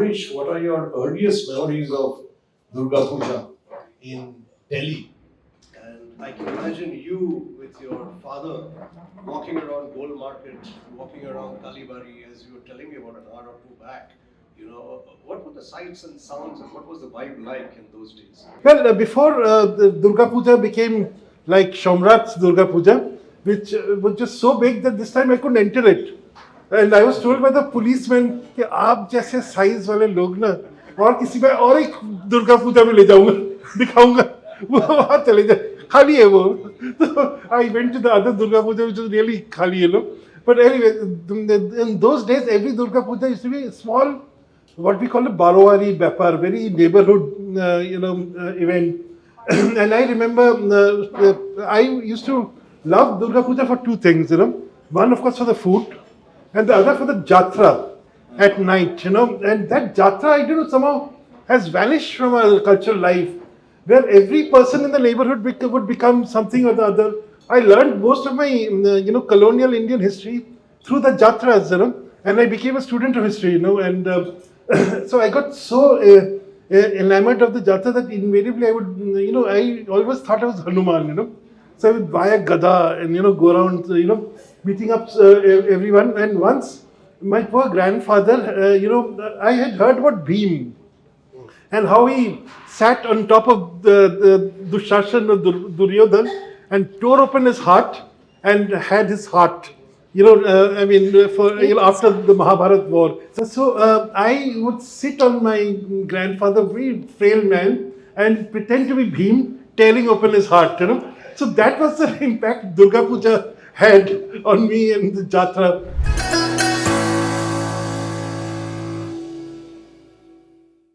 Sourish, what are your earliest memories of Durga Puja in Delhi? And I can imagine you with your father walking around Gold Market, walking around Kalibari, as you were telling me about an hour or two back. What were the sights and sounds and what was the vibe like in those days? Well, before the Durga Puja became like Shamrat's Durga Puja, which was just so big that this time I couldn't enter it. And I was told by the policeman कि आप जैसे size वाले लोग ना और किसी में और एक दुर्गा पूजा में ले जाऊंगा दिखाऊंगा वो वहाँ चले जाए खाली है वो so I went to the other Durga Puja which was really खाली है लोग but anyway in those days every Durga Puja used to be a small what we call a Barowari Bapar, very neighborhood, event. And I remember I used to love Durga Puja for two things, One, of course, for the food, and the other for the jatra at night, And that jatra, I don't know, somehow has vanished from our cultural life, where every person in the neighborhood would become something or the other. I learned most of my, colonial Indian history through the jatras, and I became a student of history, and so I got so enamored of the jatra that invariably I would, I always thought I was Hanuman, So I would buy a gada and, go around, beating up everyone. And once, my poor grandfather, I had heard about Bhim and how he sat on top of the Dushashan or Duryodhan and tore open his heart and had his heart. After the Mahabharat war. So I would sit on my grandfather, very frail man, and pretend to be Bhim, tearing open his heart, So that was the impact Durga Puja had on me and the Jatra.